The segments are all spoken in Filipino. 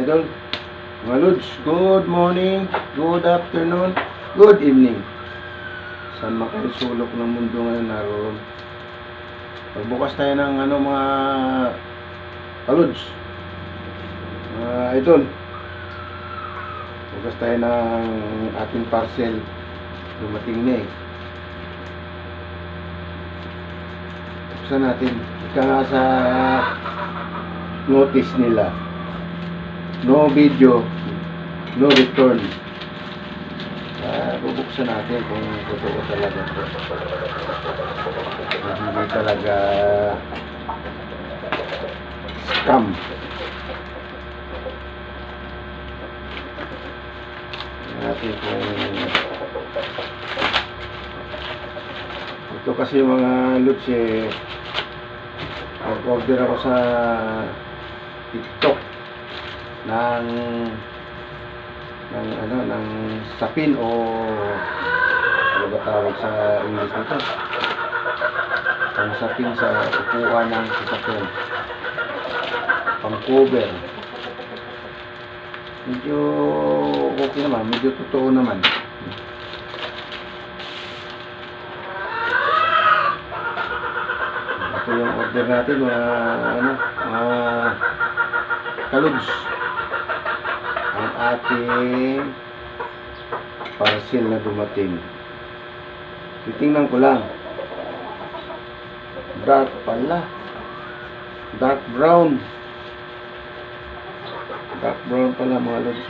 idol. Mga Lods, good morning, good afternoon, good evening. Saan man kayo sulok ng mundo ngayon naroon. Pagbukas tayo ng mga Lods, mga idol. Bukas tayo ng ating parcel. Dumating na eh. Buksan natin. Ika nga sa notice nila, no video, no return. Bubuksan natin kung totoo talaga ito. Hindi talaga scam. Natin kung ito kasi mga Lods order ako sa TikTok ng sapin o ano ba tawag sa English nito? Ang sapin sa upuan ng sasakyan. Pang cover. Medyo okay naman, medyo totoo naman. Ito yung order natin mga Lods. Ang ating parcel na dumating. Titingnan ko lang. Dark pala. Dark brown. Dark brown pala mga Lods.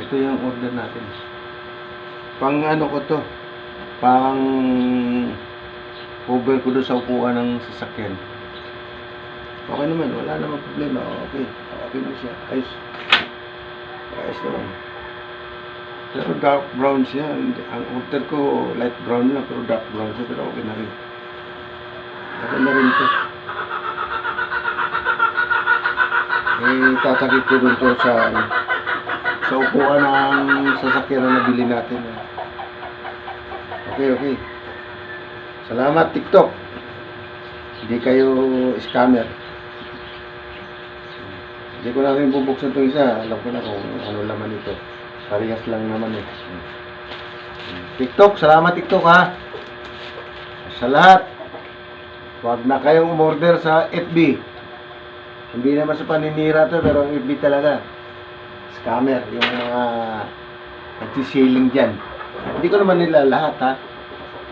Ito yung order natin. Pang ko to. Pang cover ko doon sa upuan ng sasakyan. Okay naman, wala namang problema. Okay na siya. Ayos naman. Pero dark brown siya. Ang order ko light brown lang, pero dark brown siya. Pero okay na rin. Okay na rin ito. Tatakip ko dun to sa upuan ng sasakyan na nabili natin. Okay. Salamat TikTok. Hindi kayo scammer. Hindi ko na rin bubuksan itong isa. Alam ko na kung ano laman ito. Parehas lang naman eh. TikTok, salamat TikTok ha. Sa lahat, huwag na kayong umorder sa FB. Hindi naman sa paninira to, pero ang FB talaga. Scammer, yung mga nagsisiling dyan. Hindi ko naman nila lahat ha.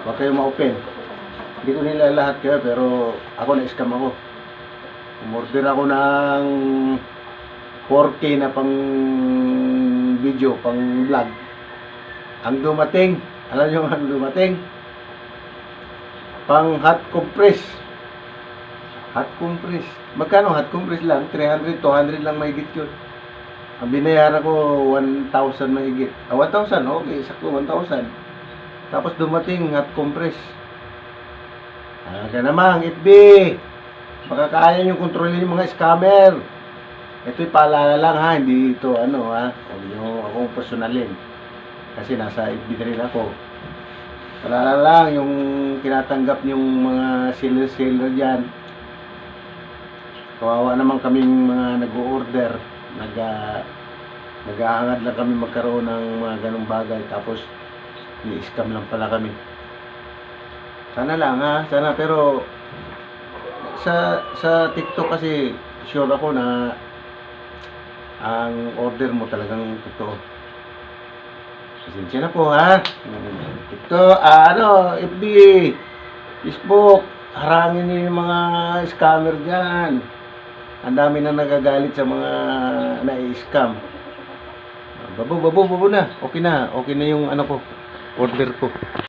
Huwag kayong ma-open. Hindi ko nila lahat kayo, pero ako na-scam ako. Umorder ako ng 4K na pang video, pang vlog. Ang dumating, alam nyo ang dumating? Pang hot compress. Hot compress. Magkano hot compress lang? 300, 200 lang mahigit yun. Ang binayaran ko 1,000 mahigit. 1,000, okay, sakto 1,000. Tapos dumating hot compress. Aga naman, FB. Baka kaya nyo kontrolin yung mga scammer. Ito'y paalala lang ha, hindi ito ha. Huwag nyo akong personalin. Kasi nasa FB na rin ako. Paalala lang yung tinatanggap yung mga seller dyan. Kawawa naman kaming mga nag-o-order. Naghahangad lang kami magkaroon ng mga ganong bagay. Tapos, ni-scam lang pala kami. Sana lang ha, sana, pero sa TikTok kasi sure ako na ang order mo talagang totoo. Pasensya na po ha. TikTok, FB, Facebook, harangin niyo yung mga scammer dyan. Ang dami na nagagalit sa mga na-scam. Babo na. Okay na yung ko, order ko.